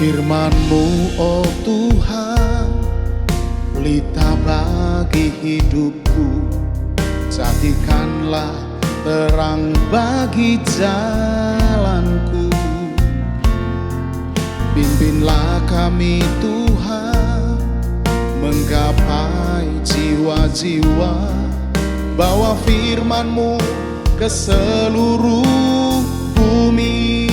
Firman-Mu, oh Tuhan, pelita bagi hidupku. Jadikanlah terang bagi jalanku. Pimpinlah kami Tuhan, menggapai jiwa-jiwa. Bawa firman-Mu ke seluruh bumi.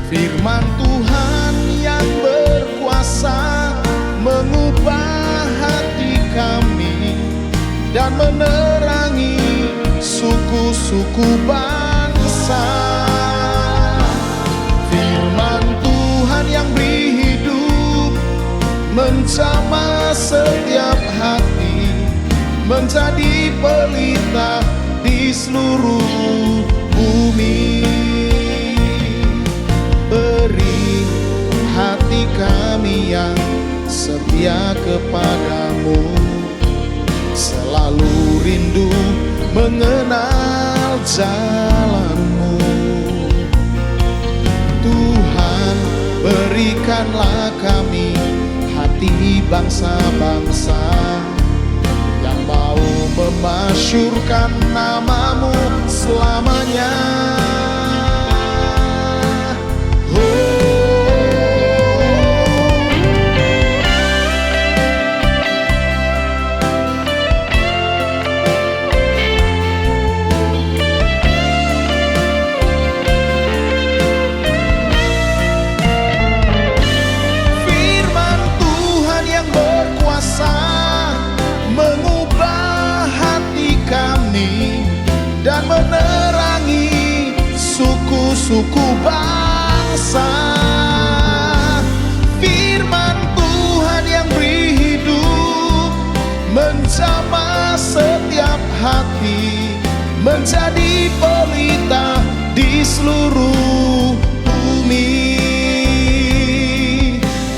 Firman Tuhan yang berkuasa mengubah hati kami dan menerangi suku-suku bangsa. Firman Tuhan yang beri hidup menjamah setiap hati, menjadi pelita di seluruh bumi. Beri hati kami yang setia kepadamu, selalu rindu mengenal jalan-Mu. Tuhan, berikanlah kami hati bangsa-bangsa yang mau memasyurkan nama-Mu selamanya. Dan menerangi suku-suku bangsa. Firman Tuhan yang beri hidup menjamah setiap hati, menjadi pelita di seluruh bumi.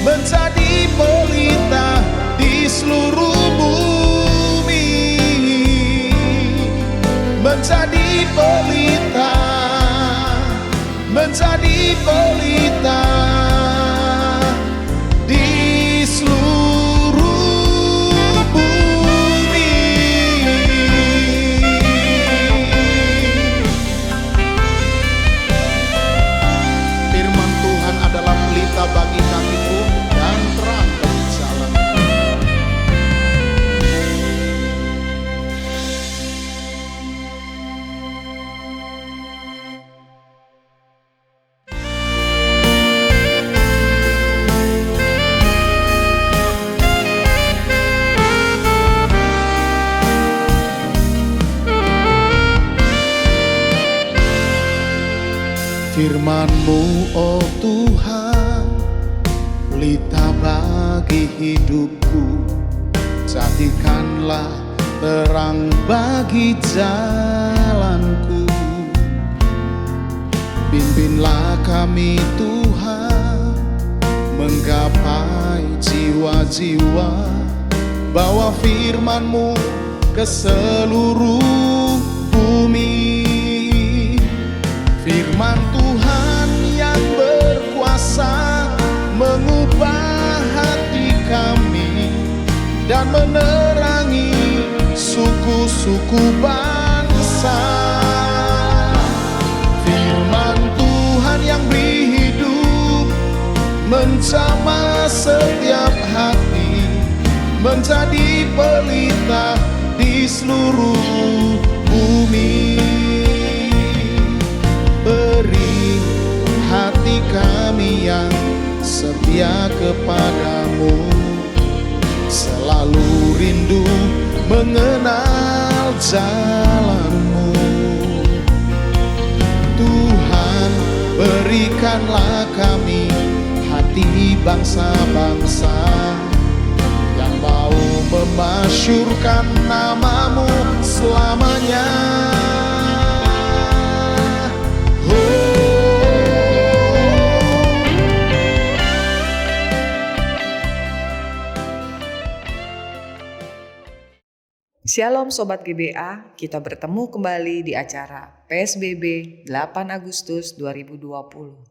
Menjadi pelita di seluruh bumi. Menjadi pelita, menjadi pelita di seluruh bumi. Firman Tuhan adalah pelita bagi kakiku dan terang bagi jalan. Firman-Mu, oh Tuhan, pelita bagi hidupku. Jadikanlah terang bagi jalanku. Pimpinlah kami Tuhan, menggapai jiwa-jiwa. Bawa firman-Mu ke seluruh bumi. Firman Tuhan yang berkuasa mengubah hati kami dan menerangi suku-suku bangsa. Firman Tuhan yang beri hidup menjamah setiap hati, menjadi pelita di seluruh bumi. Beri hati kami yang setia kepadamu, selalu rindu mengenal jalan-Mu. Tuhan, berikanlah kami hati bangsa-bangsa yang mau memasyurkan nama-Mu selamanya. Shalom Sobat GBA, kita bertemu kembali di acara PSBB 8 Agustus 2020.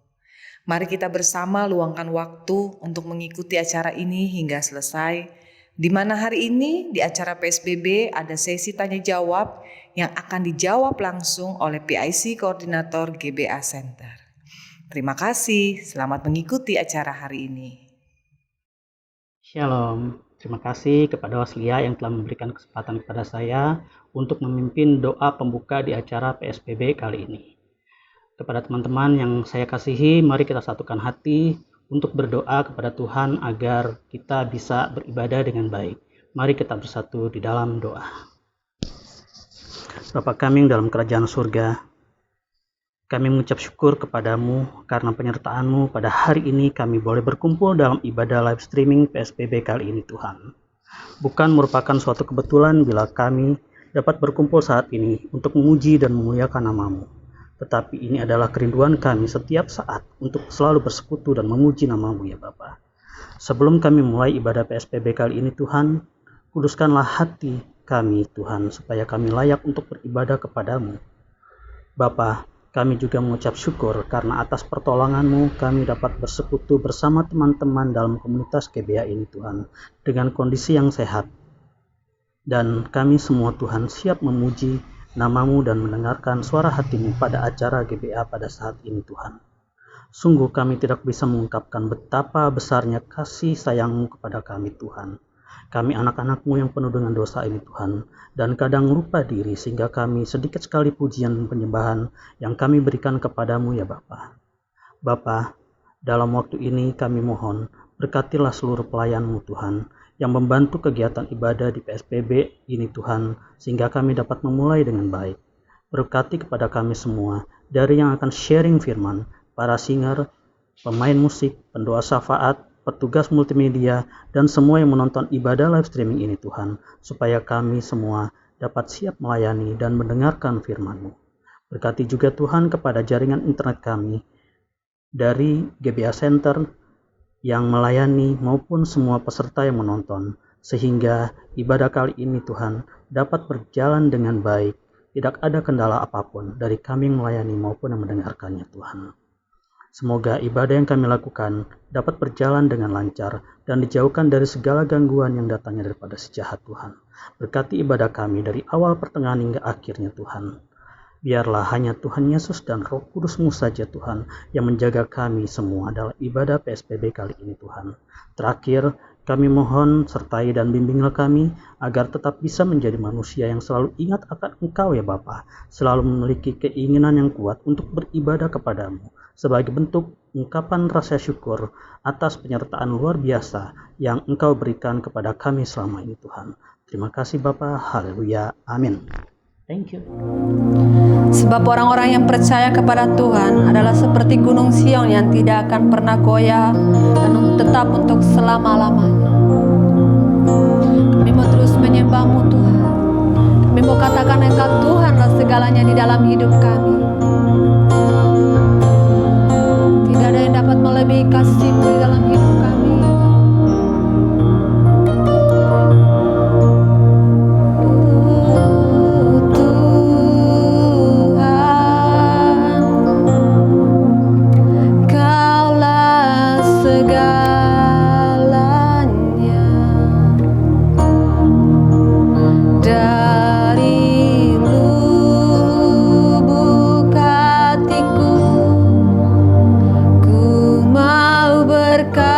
Mari kita bersama luangkan waktu untuk mengikuti acara ini hingga selesai, di mana hari ini di acara PSBB ada sesi tanya jawab yang akan dijawab langsung oleh PIC Koordinator GBA Center. Terima kasih, selamat mengikuti acara hari ini. Shalom, terima kasih kepada Waslia yang telah memberikan kesempatan kepada saya untuk memimpin doa pembuka di acara PSBB kali ini. Kepada teman-teman yang saya kasihi, mari kita satukan hati untuk berdoa kepada Tuhan agar kita bisa beribadah dengan baik. Mari kita bersatu di dalam doa. Bapa kami yang dalam kerajaan surga, kami mengucap syukur kepadamu karena penyertaan-Mu pada hari ini kami boleh berkumpul dalam ibadah live streaming PSBB kali ini Tuhan. Bukan merupakan suatu kebetulan bila kami dapat berkumpul saat ini untuk memuji dan memuliakan nama-Mu. Tetapi ini adalah kerinduan kami setiap saat untuk selalu bersekutu dan memuji nama-Mu ya Bapa. Sebelum kami mulai ibadah PSBB kali ini Tuhan, kuduskanlah hati kami Tuhan supaya kami layak untuk beribadah kepadamu. Bapa, kami juga mengucap syukur karena atas pertolongan-Mu kami dapat bersekutu bersama teman-teman dalam komunitas GBA ini Tuhan dengan kondisi yang sehat. Dan kami semua Tuhan siap memuji nama-Mu dan mendengarkan suara hati-Mu pada acara GBA pada saat ini Tuhan. Sungguh kami tidak bisa mengungkapkan betapa besarnya kasih sayang-Mu kepada kami Tuhan. Kami anak-anak-Mu yang penuh dengan dosa ini Tuhan, dan kadang lupa diri sehingga kami sedikit sekali pujian dan penyembahan yang kami berikan kepadamu ya Bapa. Bapa, dalam waktu ini kami mohon, berkatilah seluruh pelayan-Mu Tuhan, yang membantu kegiatan ibadah di PSBB ini Tuhan, sehingga kami dapat memulai dengan baik. Berkati kepada kami semua, dari yang akan sharing firman, para singer, pemain musik, pendoa syafaat, petugas multimedia, dan semua yang menonton ibadah live streaming ini Tuhan, supaya kami semua dapat siap melayani dan mendengarkan firman-Mu. Berkati juga Tuhan kepada jaringan internet kami, dari GBA Center, yang melayani maupun semua peserta yang menonton, sehingga ibadah kali ini Tuhan dapat berjalan dengan baik, tidak ada kendala apapun dari kami yang melayani maupun yang mendengarkannya Tuhan. Semoga ibadah yang kami lakukan dapat berjalan dengan lancar dan dijauhkan dari segala gangguan yang datangnya daripada si jahat Tuhan. Berkati ibadah kami dari awal pertengahan hingga akhirnya Tuhan. Biarlah hanya Tuhan Yesus dan Roh Kudus-Mu saja Tuhan yang menjaga kami semua dalam ibadah PSBB kali ini Tuhan. Terakhir, kami mohon sertai dan bimbinglah kami agar tetap bisa menjadi manusia yang selalu ingat akan Engkau ya Bapa, selalu memiliki keinginan yang kuat untuk beribadah kepadamu sebagai bentuk ungkapan rasa syukur atas penyertaan luar biasa yang Engkau berikan kepada kami selama ini Tuhan. Terima kasih Bapa, haleluya, amin. Thank you. Sebab orang-orang yang percaya kepada Tuhan adalah seperti gunung Sion yang tidak akan pernah goyah dan tetap untuk selama-lamanya. Kami mau terus menyembah-Mu Tuhan. Kami mau katakan Engkau Tuhanlah segalanya di dalam hidup kami. Tidak ada yang dapat melebihi kasih-Mu di dalam hidup kami. Berkati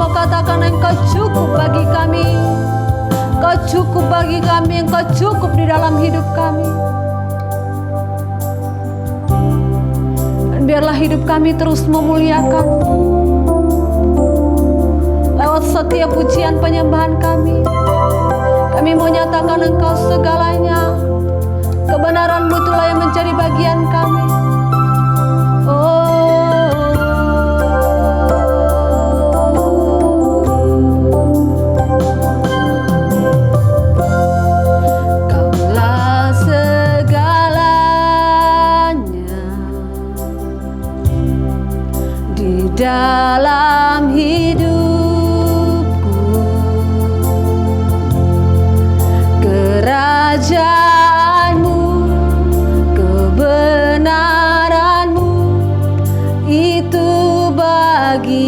mau katakan Engkau cukup bagi kami. Engkau cukup bagi kami, Engkau cukup di dalam hidup kami. Dan biarlah hidup kami terus memuliakan lewat setiap pujian penyembahan kami. Kami mau nyatakan Engkau segalanya. Kebenaran-Mu itulah yang menjadi bagian kami. Kaulah segalanya di dalam hidupku. Kerajaan-Mu, kebenaran-Mu, itu bagianku.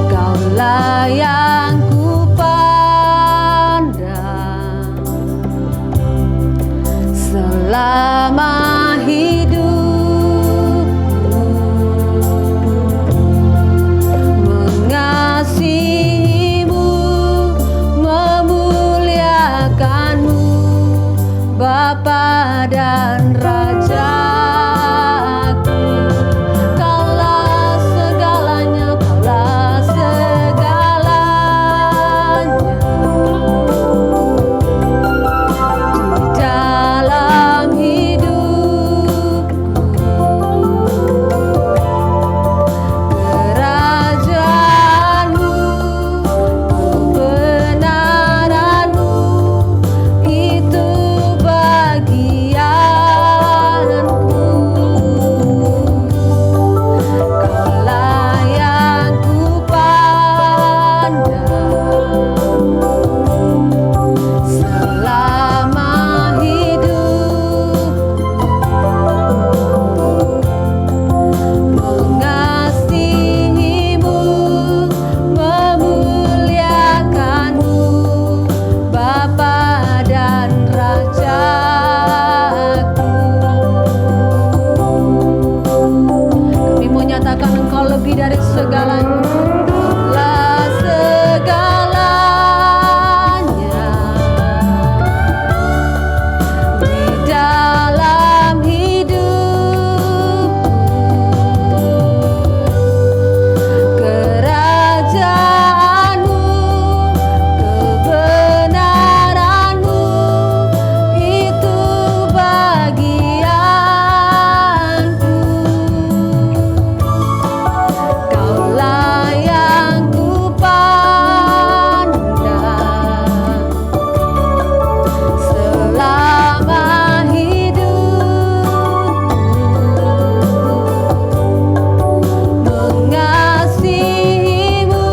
Kaulah yang ku pandang selama hidupku. Mengasihi-Mu, memuliakan-Mu, Bapa dan Rajaku. Kaulah segalanya, Kaulah segalanya di dalam hidupku. Kerajaan-Mu, kebenaran-Mu, itu bagianku. Kaulah yang ku pandang selama hidupku. Mengasihi-Mu, memuliakan-Mu, Bapa dan Rajaku. Kami mau nyatakan Engkau lebih dari segalanya. Kaulah segalanya di dalam hidupku. Kerajaan-Mu, kebenaran-Mu, itu bagianku. Kaulah yang ku pandang selama hidupku. Mengasihi-Mu,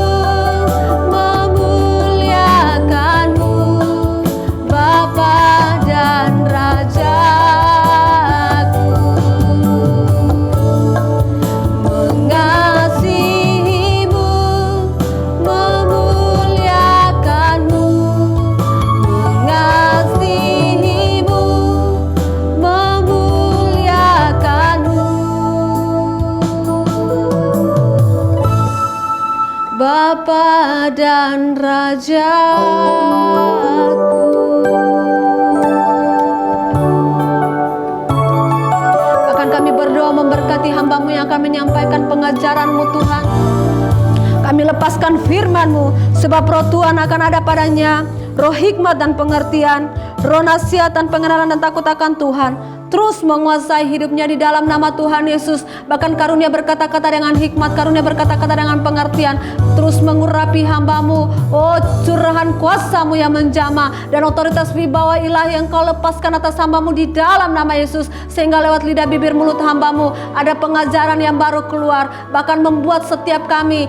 memuliakan-Mu, Bapa dan Rajaku. Mengasihi-Mu, memuliakan-Mu, mengasihi-Mu, memuliakan-Mu, Bapa dan Rajaku. Bahkan kami berdoa memberkati hamba-Mu yang akan menyampaikan pengajaran-Mu Tuhan. Kami lepaskan firman-Mu, sebab roh Tuhan akan ada padanya, roh hikmat dan pengertian, roh nasihat dan pengenalan dan takut akan Tuhan. Terus menguasai hidupnya di dalam nama Tuhan Yesus. Bahkan karunia berkata-kata dengan hikmat, karunia berkata-kata dengan pengertian. Terus mengurapi hamba-Mu. Oh, curahan kuasa-Mu yang menjamah dan otoritas wibawa ilahi yang Kau lepaskan atas hamba-Mu di dalam nama Yesus. Sehingga lewat lidah bibir mulut hamba-Mu ada pengajaran yang baru keluar. Bahkan membuat setiap kami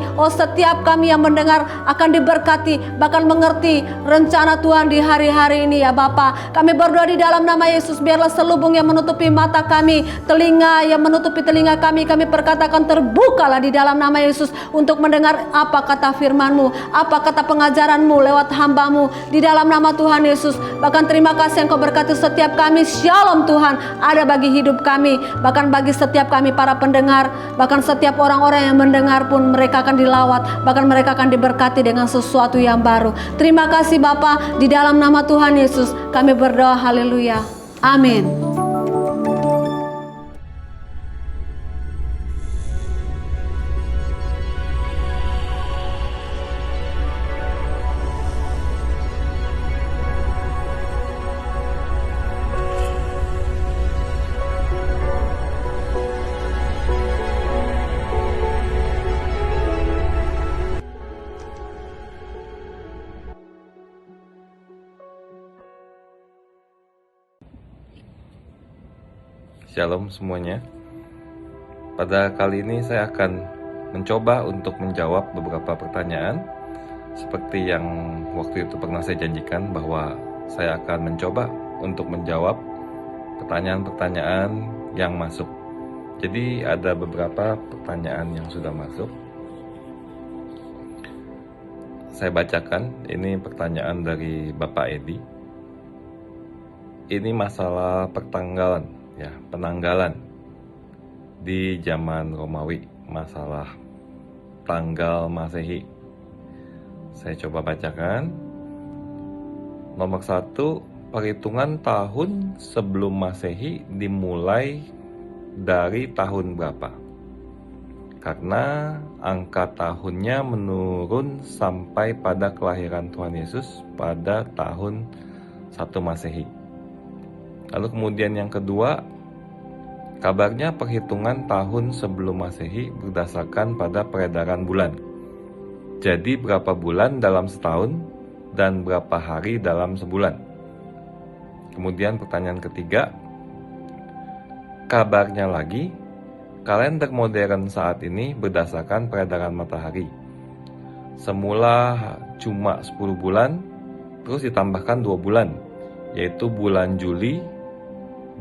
yang mendengar akan diberkati, bahkan mengerti rencana Tuhan di hari-hari ini ya Bapa. Kami berdoa di dalam nama Yesus, biarlah selubung yang menutupi mata kami, telinga yang menutupi telinga kami perkatakan terbukalah di dalam nama Yesus untuk mendengar apa kata firman-Mu, apa kata pengajaran-Mu lewat hamba-Mu di dalam nama Tuhan Yesus. Bahkan terima kasih Engkau berkati setiap kami. Shalom Tuhan ada bagi hidup kami, bahkan bagi setiap kami para pendengar, bahkan setiap orang-orang yang mendengar pun mereka akan dilawat, bahkan mereka akan diberkati dengan sesuatu yang baru. Terima kasih Bapa, di dalam nama Tuhan Yesus kami berdoa, haleluya, amin. Shalom semuanya. Pada kali ini saya akan mencoba untuk menjawab beberapa pertanyaan seperti yang waktu itu pernah saya janjikan bahwa saya akan mencoba untuk menjawab pertanyaan-pertanyaan yang masuk. Jadi ada beberapa pertanyaan yang sudah masuk. Saya bacakan, ini pertanyaan dari Bapak Edi. Ini masalah pertanggalan. Ya, penanggalan di zaman Romawi, masalah tanggal Masehi. Saya coba bacakan. Nomor 1, perhitungan tahun sebelum Masehi dimulai dari tahun berapa? Karena angka tahunnya menurun sampai pada kelahiran Tuhan Yesus pada tahun 1 Masehi. Lalu kemudian yang kedua, kabarnya perhitungan tahun sebelum Masehi berdasarkan pada peredaran bulan. Jadi berapa bulan dalam setahun dan berapa hari dalam sebulan? Kemudian pertanyaan ketiga, kabarnya lagi, kalender modern saat ini berdasarkan peredaran matahari. Semula cuma 10 bulan, terus ditambahkan 2 bulan, yaitu bulan Juli,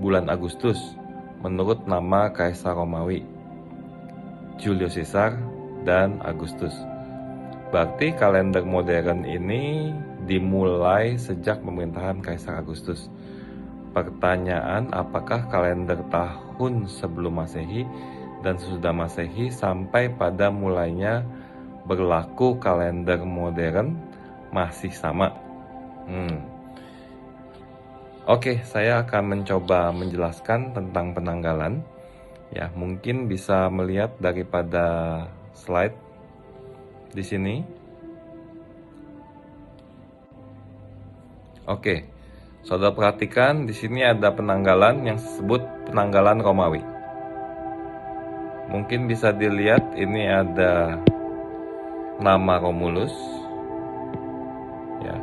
bulan Agustus, menurut nama Kaisar Romawi, Julius Caesar dan Agustus. Berarti kalender modern ini dimulai sejak pemerintahan Kaisar Agustus. Pertanyaan, apakah kalender tahun sebelum Masehi dan sesudah Masehi sampai pada mulainya berlaku kalender modern masih sama? Oke, saya akan mencoba menjelaskan tentang penanggalan. Ya, mungkin bisa melihat daripada slide di sini. Oke, saudara perhatikan di sini ada penanggalan yang disebut penanggalan Romawi. Mungkin bisa dilihat ini ada nama Romulus. Ya.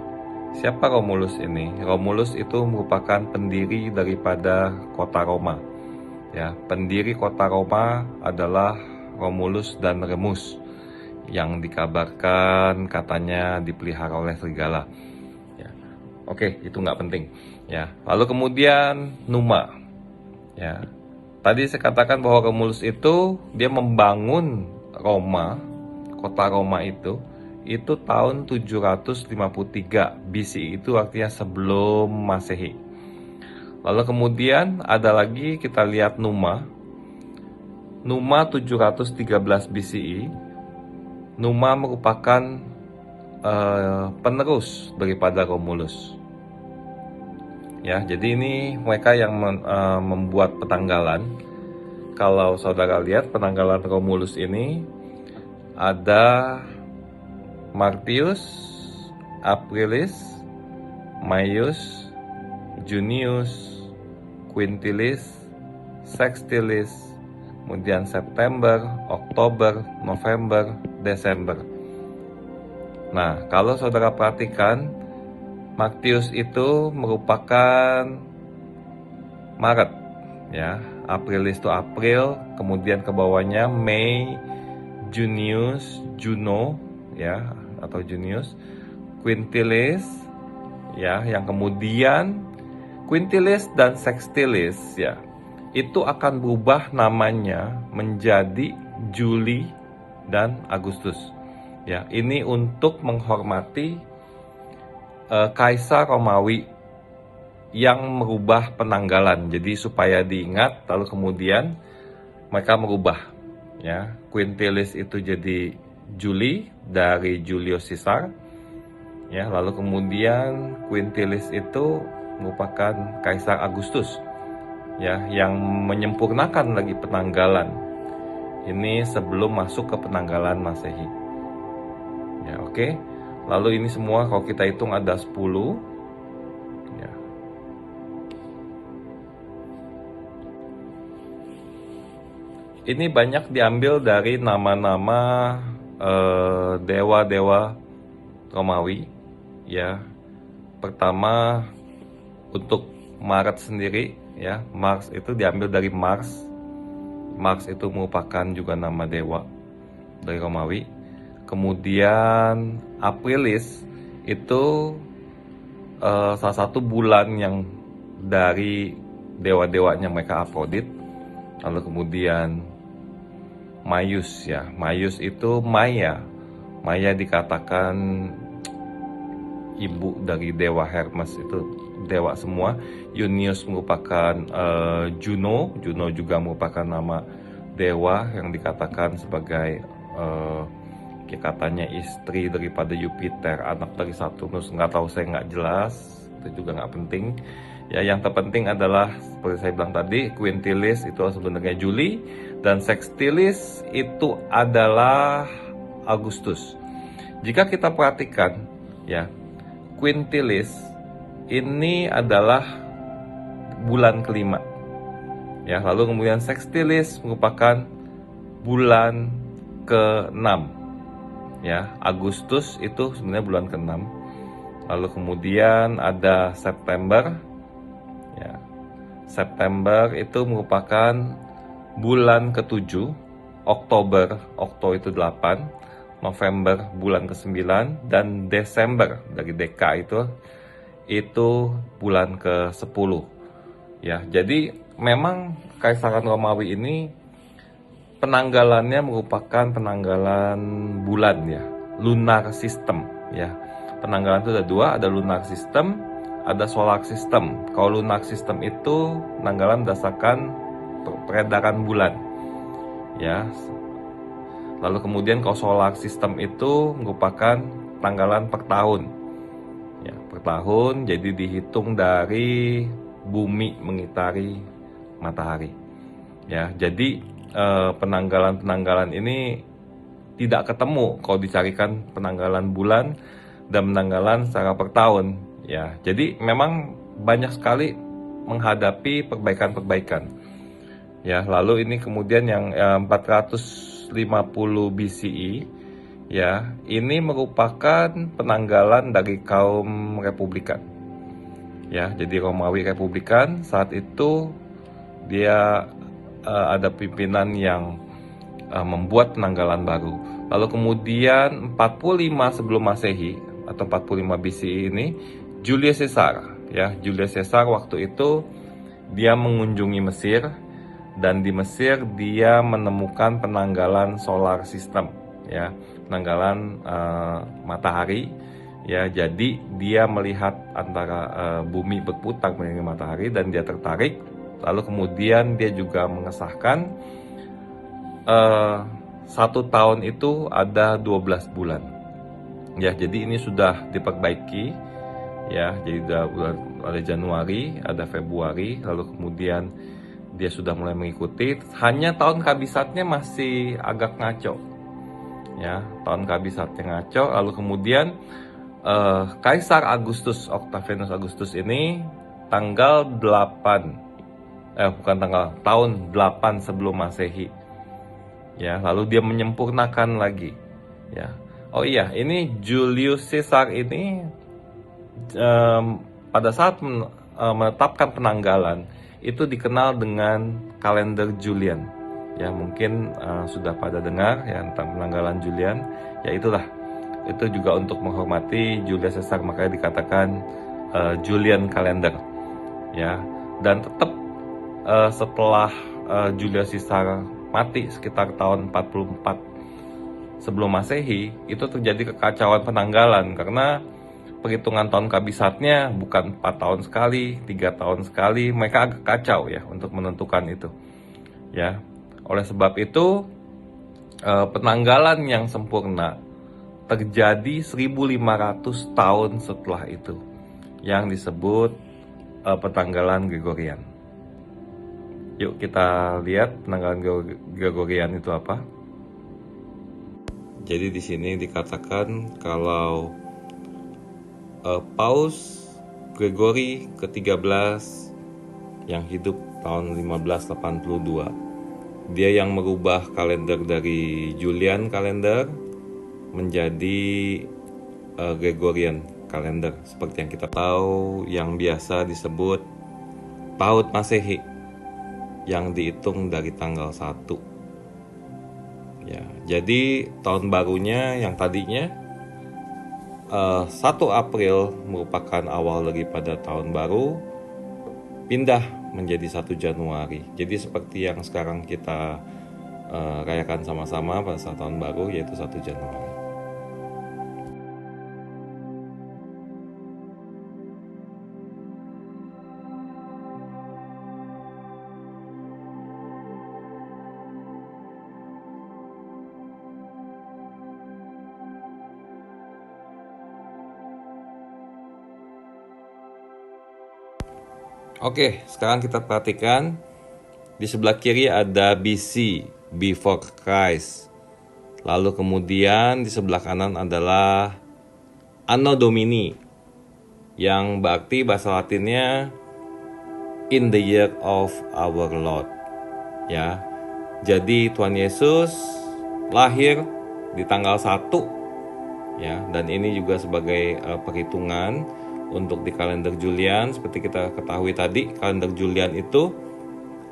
Siapa Romulus ini? Romulus itu merupakan pendiri daripada kota Roma. Ya, pendiri kota Roma adalah Romulus dan Remus yang dikabarkan katanya dipelihara oleh serigala. Ya. Oke, itu nggak penting. Ya, lalu kemudian Numa. Ya, tadi saya katakan bahwa Romulus itu dia membangun Roma, kota Roma itu tahun 753 BCE, itu artinya sebelum Masehi. Lalu kemudian ada lagi kita lihat Numa 713 BCE. Numa merupakan penerus daripada Romulus. Ya, jadi ini mereka yang membuat penanggalan. Kalau saudara lihat penanggalan Romulus ini ada Martius, Aprilis, Maius, Junius, Quintilis, Sextilis, kemudian September, Oktober, November, Desember. Nah, kalau saudara perhatikan, Martius itu merupakan Maret, ya. Aprilis itu April, kemudian ke bawahnya Mei, Junius, Juno, ya, atau Junius, Quintilis, ya, yang kemudian Quintilis dan Sextilis ya, itu akan berubah namanya menjadi Juli dan Agustus. Ya, ini untuk menghormati Kaisar Romawi yang merubah penanggalan. Jadi supaya diingat, lalu kemudian mereka merubah. Ya, Quintilis itu jadi Juli dari Julius Caesar. Ya, lalu kemudian Quintilis itu merupakan Kaisar Agustus. Ya, yang menyempurnakan lagi penanggalan. Ini sebelum masuk ke penanggalan Masehi. Ya, oke. Lalu ini semua kalau kita hitung ada 10. Ya. Ini banyak diambil dari nama-nama dewa-dewa Romawi. Ya. Pertama untuk Maret sendiri, ya, Mars itu diambil dari Mars. Mars itu merupakan juga nama dewa dari Romawi. Kemudian Aprilis itu salah satu bulan yang dari dewa-dewanya mereka Afrodit. Lalu kemudian Maius ya, Maius itu Maya. Maya dikatakan ibu dari dewa Hermes, itu dewa semua. Junius merupakan Juno. Juno juga merupakan nama dewa yang dikatakan sebagai katanya istri daripada Jupiter, anak dari Saturnus. Nggak tahu, saya nggak jelas, itu juga nggak penting. Ya, yang terpenting adalah seperti saya bilang tadi, Quintilis itu sebenarnya Juli dan Sextilis itu adalah Agustus. Jika kita perhatikan, ya, Quintilis ini adalah bulan kelima. Ya, lalu kemudian Sextilis merupakan bulan ke-6. Ya, Agustus itu sebenarnya bulan ke-6. Lalu kemudian ada September. Ya. September itu merupakan bulan ke-7. Oktober itu 8. November bulan ke-9 dan Desember dari Deka itu bulan ke-10. Ya, jadi memang Kaisaran Romawi ini penanggalannya merupakan penanggalan bulan ya, lunar system ya. Penanggalan itu ada dua, ada lunar system, ada solar system. Kalau lunar system itu penanggalan berdasarkan peredaran bulan ya. Lalu kemudian kalau solar system itu merupakan tanggalan per tahun ya, per tahun. Jadi dihitung dari bumi mengitari matahari ya. Jadi penanggalan ini tidak ketemu kalau dicarikan penanggalan bulan dan penanggalan secara per tahun ya. Jadi memang banyak sekali menghadapi perbaikan-perbaikan ya. Lalu ini kemudian yang 450 BCE ya, ini merupakan penanggalan dari kaum Republikan ya. Jadi Romawi Republikan saat itu dia ada pimpinan yang membuat penanggalan baru. Lalu kemudian 45 sebelum Masehi atau 45 BCE ini Julius Caesar ya. Julius Caesar waktu itu dia mengunjungi Mesir, dan di Mesir dia menemukan penanggalan solar system ya, penanggalan matahari ya. Jadi dia melihat antara bumi berputar mengelilingi matahari dan dia tertarik. Lalu kemudian dia juga mengesahkan 1 tahun itu ada 12 bulan. Ya, jadi ini sudah diperbaiki ya. Jadi ada Januari, ada Februari, lalu kemudian dia sudah mulai mengikuti. Hanya tahun kabisatnya masih agak ngaco. Ya, tahun kabisatnya ngaco. Lalu kemudian Kaisar Augustus, Octavianus Augustus ini tanggal 8 tahun 8 sebelum Masehi. Ya, lalu dia menyempurnakan lagi. Ya. Oh iya, ini Julius Caesar ini pada saat menetapkan penanggalan itu dikenal dengan kalender Julian. Ya, mungkin sudah pada dengar ya tentang penanggalan Julian. Ya itulah. Itu juga untuk menghormati Julius Caesar, makanya dikatakan Julian kalender. ya. Dan tetap setelah Julius Caesar mati sekitar tahun 44 sebelum Masehi, itu terjadi kekacauan penanggalan karena perhitungan tahun kabisatnya bukan 4 tahun sekali, 3 tahun sekali. Mereka agak kacau ya untuk menentukan itu. Ya. Oleh sebab itu penanggalan yang sempurna terjadi 1500 tahun setelah itu, yang disebut penanggalan Gregorian. Yuk kita lihat penanggalan Gregorian itu apa. Jadi di sini dikatakan kalau Paus Gregory ke-13 yang hidup tahun 1582, dia yang merubah kalender dari Julian kalender menjadi Gregorian kalender, seperti yang kita tahu, yang biasa disebut tahun Masehi, yang dihitung dari tanggal 1. Ya, jadi tahun barunya yang tadinya 1 April merupakan awal daripada tahun baru, pindah menjadi 1 Januari. Jadi seperti yang sekarang kita rayakan sama-sama pada saat tahun baru, yaitu 1 Januari. Oke, sekarang kita perhatikan di sebelah kiri ada BC, Before Christ. Lalu kemudian di sebelah kanan adalah Anno Domini, yang berarti bahasa Latinnya in the year of our Lord. Ya. Jadi Tuhan Yesus lahir di tanggal 1, ya, dan ini juga sebagai perhitungan untuk di kalender Julian. Seperti kita ketahui tadi, kalender Julian itu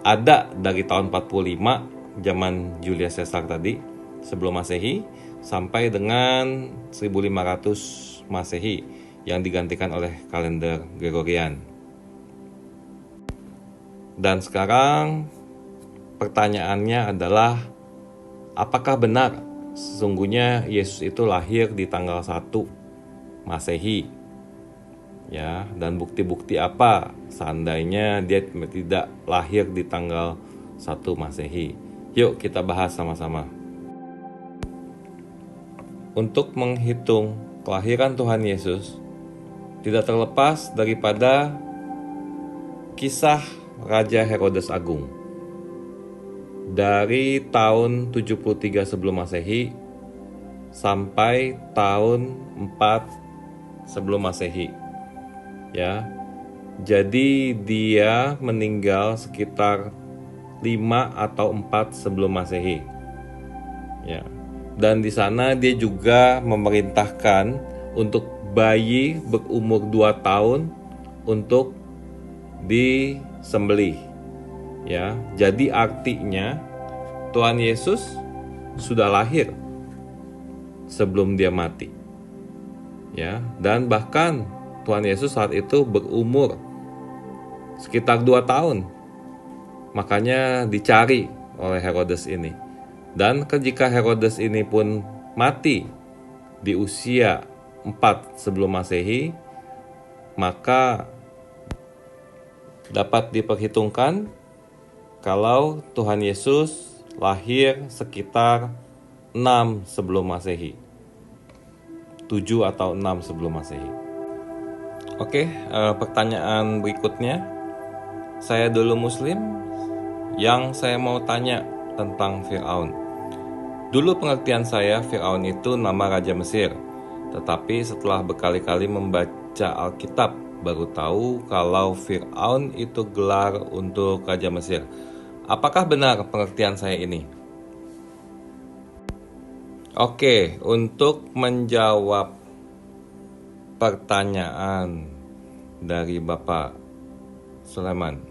ada dari tahun 45 zaman Julius Caesar tadi sebelum Masehi sampai dengan 1500 Masehi yang digantikan oleh kalender Gregorian. Dan sekarang pertanyaannya adalah, apakah benar sesungguhnya Yesus itu lahir di tanggal 1 Masehi? Ya, dan bukti-bukti apa seandainya dia tidak lahir di tanggal 1 Masehi? Yuk kita bahas sama-sama. Untuk menghitung kelahiran Tuhan Yesus tidak terlepas daripada kisah Raja Herodes Agung. Dari tahun 73 sebelum Masehi sampai tahun 4 sebelum Masehi. Ya, jadi dia meninggal sekitar 5 atau 4 sebelum Masehi. Ya, dan di sana dia juga memerintahkan untuk bayi berumur 2 tahun untuk disembelih. Ya, jadi artinya Tuhan Yesus sudah lahir sebelum dia mati. Ya, dan bahkan Tuhan Yesus saat itu berumur sekitar 2 tahun. Makanya dicari oleh Herodes ini. Dan ketika Herodes ini pun mati di usia 4 sebelum Masehi, maka dapat diperhitungkan kalau Tuhan Yesus lahir sekitar 6 sebelum Masehi. 7 atau 6 sebelum Masehi. Oke, pertanyaan berikutnya. Saya dulu Muslim, yang saya mau tanya tentang Fir'aun. Dulu pengertian saya, Fir'aun itu nama Raja Mesir. Tetapi setelah berkali-kali membaca Alkitab, baru tahu kalau Fir'aun itu gelar untuk Raja Mesir. Apakah benar pengertian saya ini? Oke, untuk menjawab pertanyaan dari Bapak Sulaiman.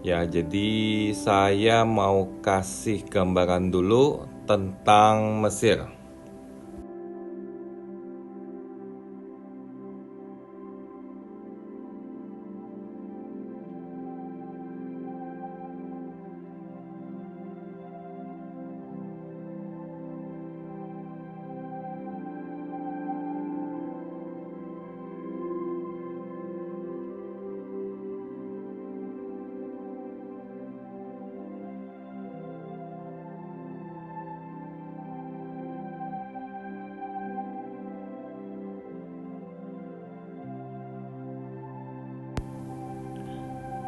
Ya, jadi saya mau kasih gambaran dulu tentang Mesir.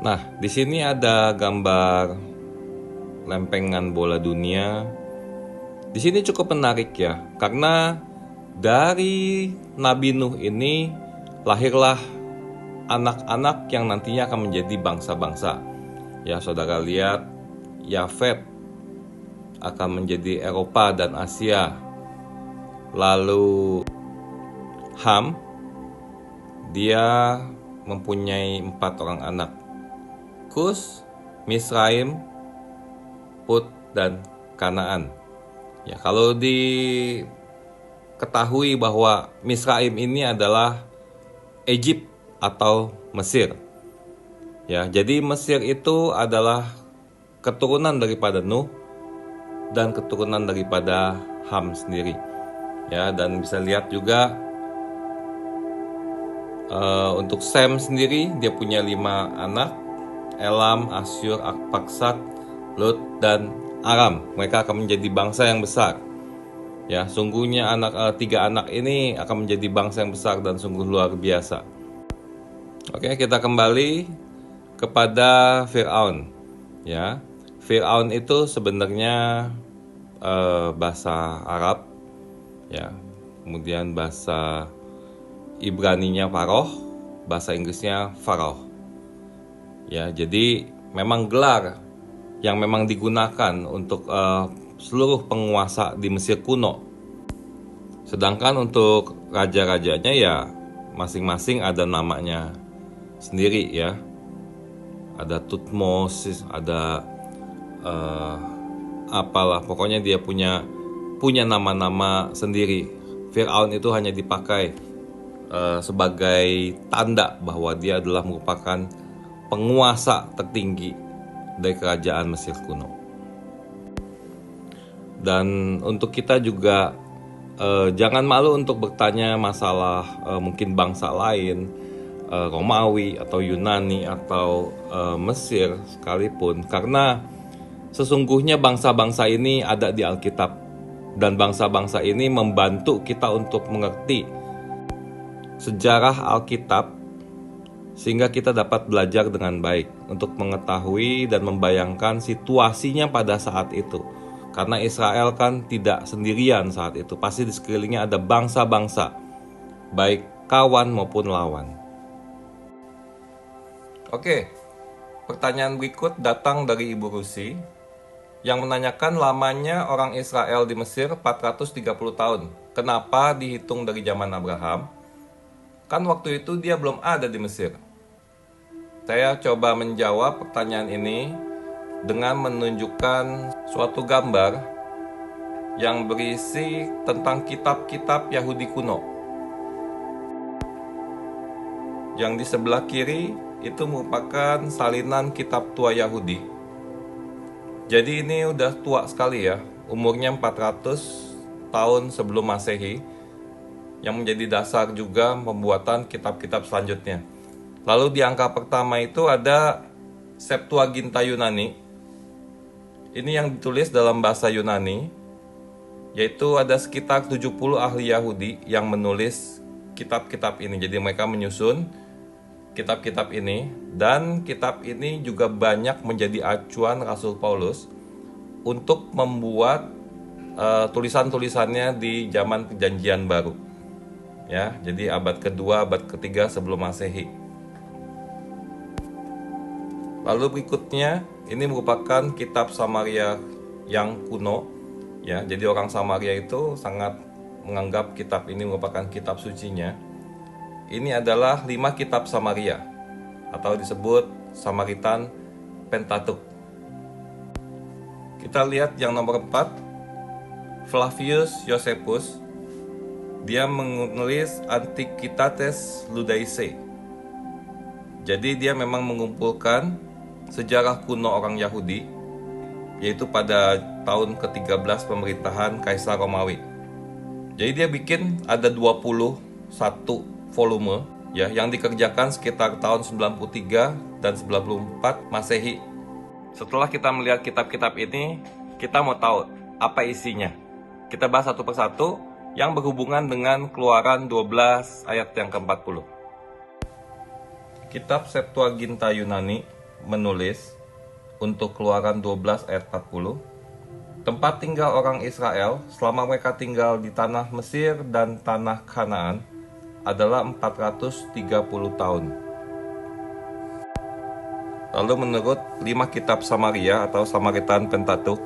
Nah, di sini ada gambar lempengan bola dunia. Di sini cukup menarik ya, karena dari Nabi Nuh ini lahirlah anak-anak yang nantinya akan menjadi bangsa-bangsa. Ya, saudara lihat, Yafet akan menjadi Eropa dan Asia. Lalu Ham, dia mempunyai 4 orang anak. Kus, Misraim, Put, dan Kanaan. Ya, kalau diketahui bahwa Misraim ini adalah Egypt atau Mesir. Ya, jadi Mesir itu adalah keturunan daripada Nuh dan keturunan daripada Ham sendiri. Ya, dan bisa lihat juga untuk Sem sendiri dia punya 5 anak. Elam, Asyur, Arphaxad, Lut, dan Aram. Mereka akan menjadi bangsa yang besar. Ya, sungguhnya 3 anak ini akan menjadi bangsa yang besar dan sungguh luar biasa. Oke, kita kembali kepada Firaun. Ya, Firaun itu sebenarnya bahasa Arab. Ya, kemudian bahasa Ibraninya Faroh, bahasa Inggrisnya Pharaoh. Ya, jadi memang gelar yang memang digunakan untuk seluruh penguasa di Mesir kuno. Sedangkan untuk raja-rajanya ya masing-masing ada namanya sendiri ya. Ada Tutmos, ada apalah, pokoknya dia punya nama-nama sendiri. Firaun itu hanya dipakai sebagai tanda bahwa dia adalah merupakan penguasa tertinggi dari kerajaan Mesir kuno. Dan untuk kita juga jangan malu untuk bertanya masalah mungkin bangsa lain, Romawi atau Yunani atau Mesir sekalipun, karena sesungguhnya bangsa-bangsa ini ada di Alkitab dan bangsa-bangsa ini membantu kita untuk mengerti sejarah Alkitab sehingga kita dapat belajar dengan baik untuk mengetahui dan membayangkan situasinya pada saat itu. Karena Israel kan tidak sendirian saat itu, pasti di sekelilingnya ada bangsa-bangsa, baik kawan maupun lawan. Oke, pertanyaan berikut datang dari Ibu Rusi yang menanyakan lamanya orang Israel di Mesir 430 tahun. Kenapa dihitung dari zaman Abraham? Kan waktu itu dia belum ada di Mesir. Saya coba menjawab pertanyaan ini dengan menunjukkan suatu gambar yang berisi tentang kitab-kitab Yahudi kuno. Yang di sebelah kiri itu merupakan salinan kitab tua Yahudi. Jadi ini udah tua sekali ya, umurnya 400 tahun sebelum Masehi, yang menjadi dasar juga pembuatan kitab-kitab selanjutnya. Lalu di angka pertama itu ada Septuaginta Yunani. Ini yang ditulis dalam bahasa Yunani, yaitu ada sekitar 70 ahli Yahudi yang menulis kitab-kitab ini. Jadi mereka menyusun kitab-kitab ini, dan kitab ini juga banyak menjadi acuan Rasul Paulus untuk membuat tulisan-tulisannya di zaman Perjanjian Baru. Ya, jadi abad kedua, abad ketiga sebelum Masehi. Lalu berikutnya, ini merupakan kitab Samaria yang kuno. Ya, jadi orang Samaria itu sangat menganggap kitab ini merupakan kitab sucinya. Ini adalah 5 kitab Samaria, atau disebut Samaritan Pentateuch. Kita lihat yang nomor 4, Flavius Josephus. Dia menulis Antiquitates Ludaicae. Jadi dia memang mengumpulkan sejarah kuno orang Yahudi, yaitu pada tahun ke-13 pemerintahan Kaisar Romawi. Jadi dia bikin ada 21 volume ya, yang dikerjakan sekitar tahun 93 dan 94 Masehi. Setelah kita melihat kitab-kitab ini, kita mau tahu apa isinya. Kita bahas satu persatu yang berhubungan dengan Keluaran 12 ayat yang ke-40. Kitab Septuaginta Yunani menulis untuk Keluaran 12 ayat 40, tempat tinggal orang Israel selama mereka tinggal di tanah Mesir dan tanah Kanaan adalah 430 tahun. Lalu menurut 5 kitab Samaria atau Samaritan Pentateuch,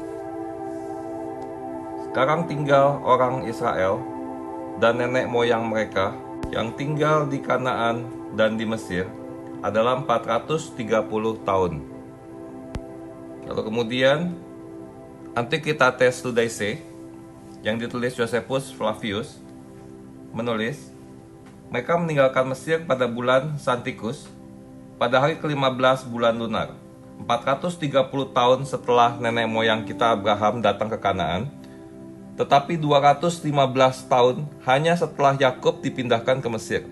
sekarang tinggal orang Israel dan nenek moyang mereka yang tinggal di Kanaan dan di Mesir adalah 430 tahun. Lalu kemudian Antiquitates Tudaise yang ditulis Josephus Flavius menulis, mereka meninggalkan Mesir pada bulan Santikus pada hari ke-15 bulan lunar, 430 tahun setelah nenek moyang kita Abraham datang ke Kanaan, tetapi 215 tahun hanya setelah Yakub dipindahkan ke Mesir.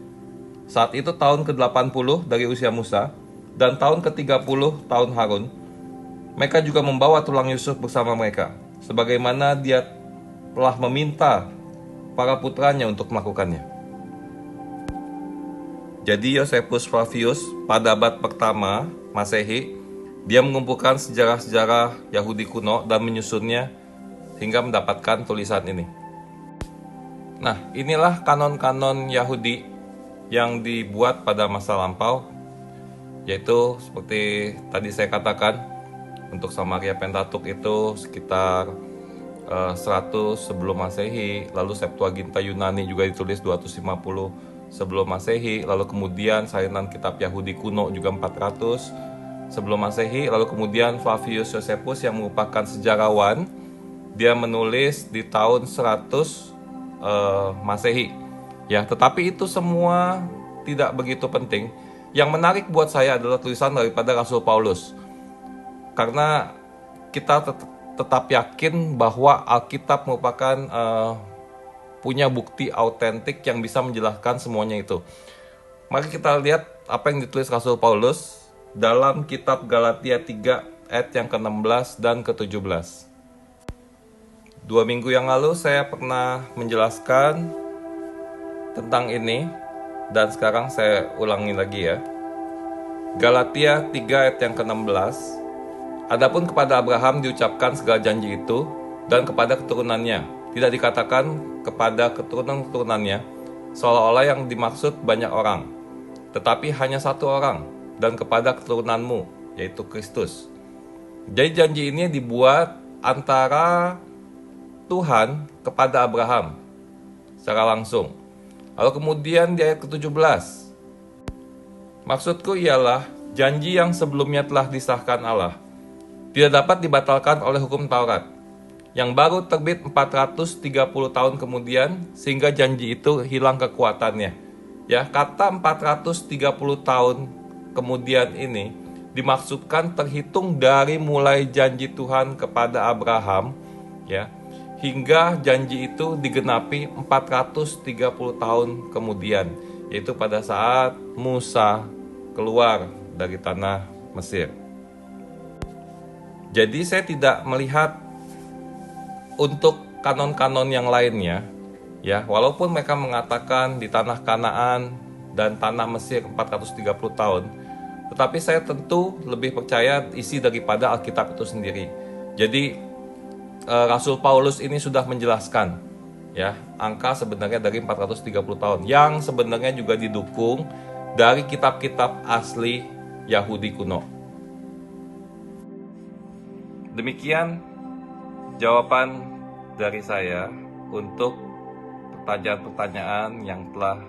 Saat itu tahun ke-80 dari usia Musa dan tahun ke-30 tahun Harun. Mereka juga membawa tulang Yusuf bersama mereka, sebagaimana dia telah meminta para putranya untuk melakukannya. Jadi Josephus Flavius pada abad pertama Masehi, dia mengumpulkan sejarah-sejarah Yahudi kuno dan menyusunnya hingga mendapatkan tulisan ini. Nah, inilah kanon-kanon Yahudi yang dibuat pada masa lampau, yaitu seperti tadi saya katakan, untuk Samaria Pentateuch itu sekitar 100 sebelum Masehi, lalu Septuaginta Yunani juga ditulis 250 sebelum Masehi, lalu kemudian salinan kitab Yahudi kuno juga 400 sebelum Masehi, lalu kemudian Flavius Josephus yang merupakan sejarawan, dia menulis di tahun 100 Masehi. Ya, tetapi itu semua tidak begitu penting. Yang menarik buat saya adalah tulisan daripada Rasul Paulus. Karena kita tetap yakin bahwa Alkitab merupakan punya bukti autentik yang bisa menjelaskan semuanya itu. Mari kita lihat apa yang ditulis Rasul Paulus dalam kitab Galatia 3 ayat yang ke-16 dan ke-17. 2 minggu yang lalu saya pernah menjelaskan tentang ini dan sekarang saya ulangi lagi ya. Galatia 3 ayat yang ke-16. Adapun kepada Abraham diucapkan segala janji itu dan kepada keturunannya. Tidak dikatakan kepada keturunan-keturunannya, seolah-olah yang dimaksud banyak orang, tetapi hanya satu orang, dan kepada keturunanmu, yaitu Kristus. Jadi janji ini dibuat antara Tuhan kepada Abraham secara langsung. Lalu kemudian di ayat ke-17, maksudku ialah janji yang sebelumnya telah disahkan Allah, tidak dapat dibatalkan oleh hukum Taurat, yang baru terbit 430 tahun kemudian sehingga janji itu hilang kekuatannya. Ya, kata 430 tahun kemudian ini dimaksudkan terhitung dari mulai janji Tuhan kepada Abraham, ya, hingga janji itu digenapi 430 tahun kemudian, yaitu pada saat Musa keluar dari tanah Mesir. Jadi saya tidak melihat untuk kanon-kanon yang lainnya, ya, walaupun mereka mengatakan di tanah Kanaan dan tanah Mesir 430 tahun, tetapi saya tentu lebih percaya isi daripada Alkitab itu sendiri. Jadi Rasul Paulus ini sudah menjelaskan, ya, angka sebenarnya dari 430 tahun, yang sebenarnya juga didukung dari kitab-kitab asli Yahudi kuno. Demikian jawaban dari saya untuk pertanyaan-pertanyaan yang telah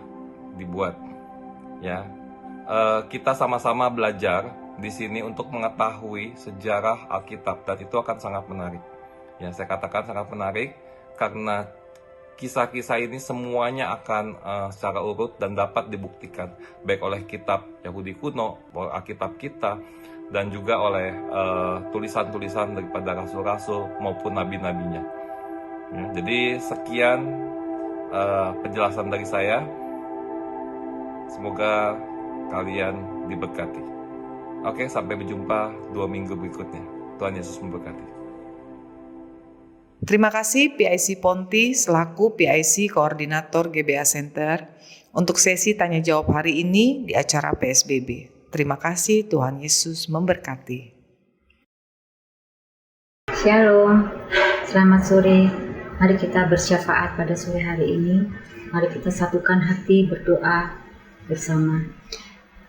dibuat. Ya, kita sama-sama belajar di sini untuk mengetahui sejarah Alkitab dan itu akan sangat menarik. Ya, saya katakan sangat menarik karena kisah-kisah ini semuanya akan secara urut dan dapat dibuktikan baik oleh kitab Yahudi kuno, Alkitab kita, dan juga oleh tulisan-tulisan daripada rasul-rasul maupun nabi-nabinya. Ya, jadi sekian penjelasan dari saya. Semoga kalian diberkati. Oke, sampai berjumpa 2 minggu berikutnya. Tuhan Yesus memberkati. Terima kasih PIC Ponti selaku PIC Koordinator GBA Center untuk sesi tanya jawab hari ini di acara PSBB. Terima kasih, Tuhan Yesus memberkati. Shalom, selamat sore. Mari kita bersyafaat pada sore hari ini. Mari kita satukan hati berdoa bersama.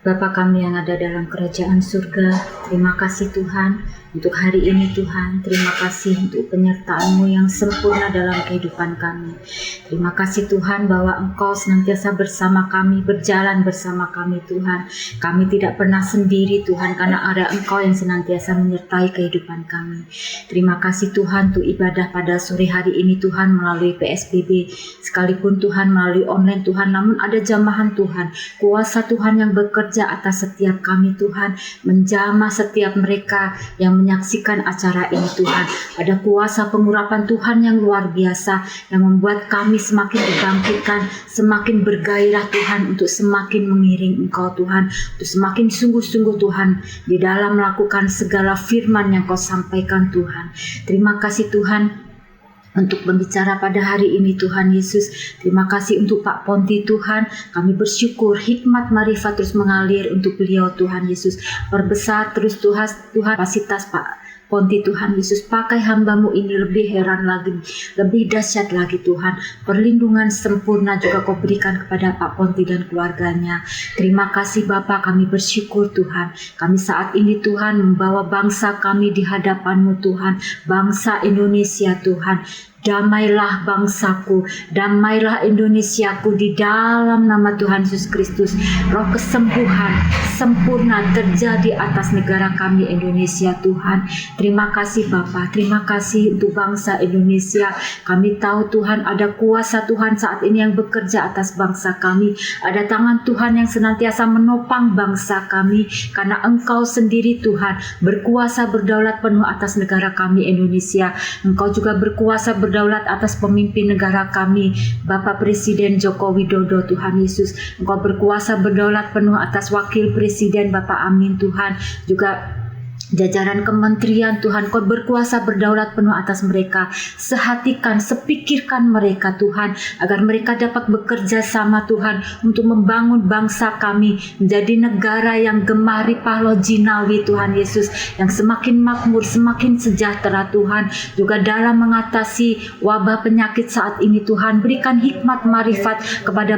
Bapa kami yang ada dalam kerajaan surga, terima kasih Tuhan untuk hari ini Tuhan. Terima kasih untuk penyertaan-Mu yang sempurna dalam kehidupan kami. Terima kasih Tuhan bahwa Engkau senantiasa bersama kami, berjalan bersama kami Tuhan. Kami tidak pernah sendiri Tuhan, karena ada Engkau yang senantiasa menyertai kehidupan kami. Terima kasih Tuhan untuk ibadah pada sore hari ini Tuhan melalui PSBB. Sekalipun Tuhan melalui online Tuhan, namun ada jamahan Tuhan, kuasa Tuhan yang bekerja atas setiap kami Tuhan, menjamah setiap mereka yang menyaksikan acara ini Tuhan. Ada kuasa pengurapan Tuhan yang luar biasa yang membuat kami semakin dibangkitkan, semakin bergairah Tuhan untuk semakin mengiring Engkau Tuhan, untuk semakin sungguh-sungguh Tuhan di dalam melakukan segala firman yang Kau sampaikan Tuhan. Terima kasih Tuhan untuk berbicara pada hari ini Tuhan Yesus. Terima kasih untuk Pak Ponti Tuhan. Kami bersyukur hikmat marifat terus mengalir untuk beliau Tuhan Yesus. Perbesar terus Tuhan kapasitas Pak Ponti Tuhan Yesus. Pakai hamba-Mu ini lebih heran lagi, lebih dahsyat lagi Tuhan. Perlindungan sempurna juga Kau berikan kepada Pak Ponti dan keluarganya. Terima kasih Bapa, kami bersyukur Tuhan. Kami saat ini Tuhan membawa bangsa kami di hadapan-Mu Tuhan. Bangsa Indonesia Tuhan. Damailah bangsaku, damailah Indonesiaku di dalam nama Tuhan Yesus Kristus. Roh kesembuhan sempurna terjadi atas negara kami Indonesia Tuhan. Terima kasih Bapa, terima kasih untuk bangsa Indonesia. Kami tahu Tuhan ada kuasa Tuhan saat ini yang bekerja atas bangsa kami. Ada tangan Tuhan yang senantiasa menopang bangsa kami, karena Engkau sendiri Tuhan berkuasa berdaulat penuh atas negara kami Indonesia. Engkau juga berkuasa berdaulat atas pemimpin negara kami, Bapak Presiden Joko Widodo Tuhan Yesus. Engkau berkuasa berdaulat penuh atas Wakil Presiden Bapak Amin Tuhan, juga jajaran kementerian Tuhan. Kau berkuasa berdaulat penuh atas mereka. Sehatikan, sepikirkan mereka Tuhan, agar mereka dapat bekerja sama Tuhan untuk membangun bangsa kami menjadi negara yang gemari pahlaw jinawi Tuhan Yesus, yang semakin makmur, semakin sejahtera Tuhan. Juga dalam mengatasi wabah penyakit saat ini Tuhan, berikan hikmat marifat kepada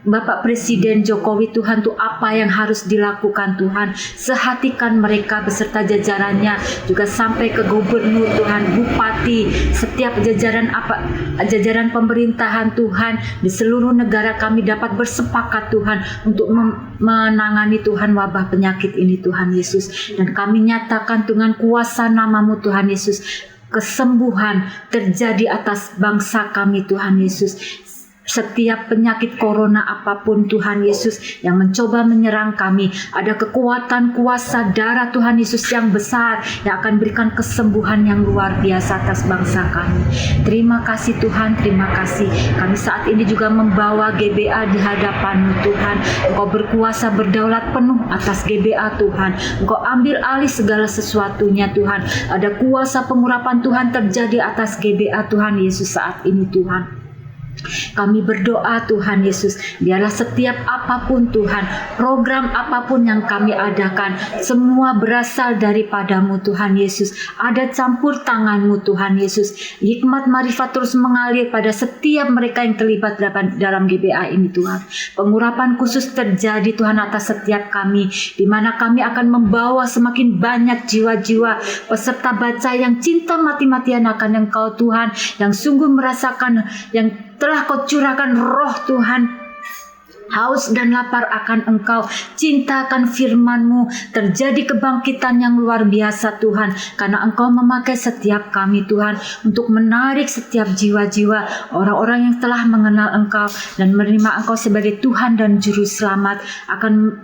Bapak Presiden Jokowi Tuhan, untuk apa yang harus dilakukan Tuhan. Sehatikan mereka beserta jajarannya, juga sampai ke gubernur Tuhan, bupati, setiap jajaran pemerintahan Tuhan di seluruh negara kami dapat bersepakat Tuhan untuk menangani Tuhan wabah penyakit ini Tuhan Yesus. Dan kami nyatakan dengan kuasa nama-Mu Tuhan Yesus, kesembuhan terjadi atas bangsa kami Tuhan Yesus. Setiap penyakit corona apapun Tuhan Yesus yang mencoba menyerang kami, ada kekuatan kuasa darah Tuhan Yesus yang besar yang akan berikan kesembuhan yang luar biasa atas bangsa kami. Terima kasih Tuhan, terima kasih. Kami saat ini juga membawa GBA di hadapan-Mu Tuhan. Engkau berkuasa berdaulat penuh atas GBA Tuhan. Engkau ambil alih segala sesuatunya Tuhan. Ada kuasa pengurapan Tuhan terjadi atas GBA Tuhan Yesus saat ini Tuhan. Kami berdoa Tuhan Yesus, biarlah setiap apapun Tuhan, program apapun yang kami adakan, semua berasal daripada-Mu Tuhan Yesus. Ada campur tangan-Mu Tuhan Yesus. Hikmat marifat terus mengalir pada setiap mereka yang terlibat dalam GBA ini Tuhan. Pengurapan khusus terjadi Tuhan atas setiap kami, di mana kami akan membawa semakin banyak jiwa-jiwa peserta baca yang cinta mati-matian akan Engkau Tuhan, yang sungguh merasakan yang telah Kau curahkan roh Tuhan, haus dan lapar akan Engkau, cinta akan firman-Mu. Terjadi kebangkitan yang luar biasa Tuhan, karena Engkau memakai setiap kami Tuhan untuk menarik setiap jiwa-jiwa orang-orang yang telah mengenal Engkau dan menerima Engkau sebagai Tuhan dan Juru Selamat, akan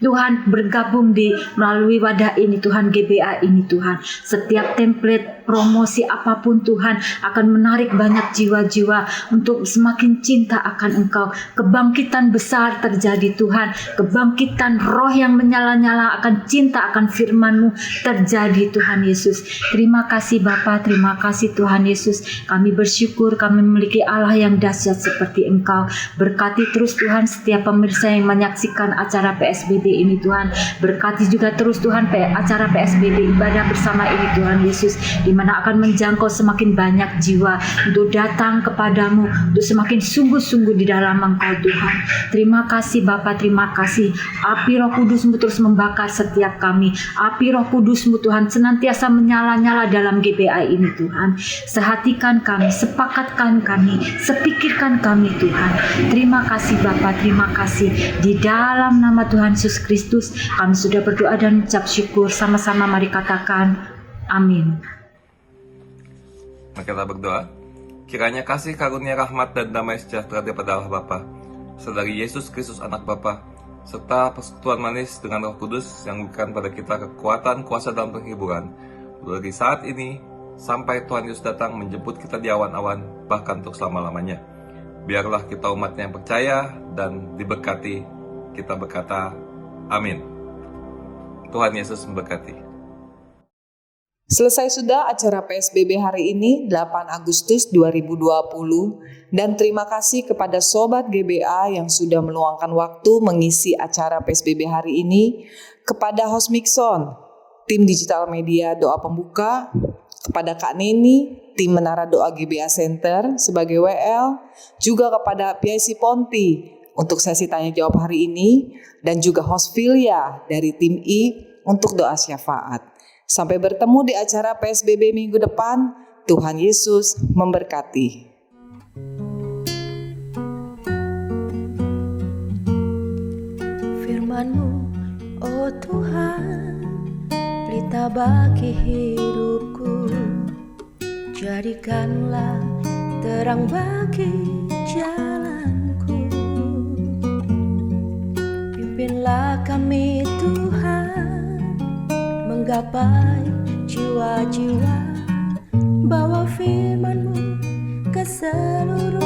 Tuhan bergabung melalui wadah ini Tuhan, GBA ini Tuhan. Setiap template promosi apapun Tuhan akan menarik banyak jiwa-jiwa untuk semakin cinta akan Engkau. Kebangkitan besar terjadi Tuhan, kebangkitan roh yang menyala-nyala akan cinta akan firman-Mu terjadi Tuhan Yesus. Terima kasih Bapa, terima kasih Tuhan Yesus. Kami bersyukur kami memiliki Allah yang dahsyat seperti Engkau. Berkati terus Tuhan setiap pemirsa yang menyaksikan acara PSBB ini Tuhan. Berkati juga terus Tuhan acara PSBB ibadah bersama ini Tuhan Yesus, di mana akan menjangkau semakin banyak jiwa untuk datang kepadamu, untuk semakin sungguh-sungguh di dalam Engkau Tuhan. Terima kasih Bapa, terima kasih. Api Roh Kudus-Mu terus membakar setiap kami. Api Roh Kudus-Mu Tuhan senantiasa menyala-nyala dalam GBI ini Tuhan. Sehatikan kami, sepakatkan kami, sepikirkan kami Tuhan. Terima kasih Bapa, terima kasih. Di dalam nama Tuhan Yesus Kristus kami sudah berdoa dan mengucap syukur. Sama-sama mari katakan amin. Mari kita berdoa. Kiranya kasih karunia rahmat dan damai sejahtera daripada Allah Bapa, saudari Yesus Kristus anak Bapa, serta persekutuan manis dengan Roh Kudus yang memberikan pada kita kekuatan, kuasa dan penghiburan dari saat ini sampai Tuhan Yesus datang menjemput kita di awan-awan, bahkan untuk selama-lamanya. Biarlah kita umatnya yang percaya dan diberkati. Kita berkata amin. Tuhan Yesus memberkati. Selesai sudah acara PSBB hari ini 8 Agustus 2020 dan terima kasih kepada Sobat GBA yang sudah meluangkan waktu mengisi acara PSBB hari ini, kepada host Mixon, tim digital media doa pembuka, kepada Kak Neni, tim Menara Doa GBA Center sebagai WL, juga kepada PIC Ponti untuk sesi tanya jawab hari ini, dan juga host Filia dari tim I untuk doa syafaat. Sampai bertemu di acara PSBB minggu depan. Tuhan Yesus memberkati. Firman-Mu, oh Tuhan, pelita bagi hidupku. Jadikanlah terang bagi jalanku. Pimpinlah kami Tuhan, menggapai jiwa-jiwa, bawa firman-Mu ke seluruh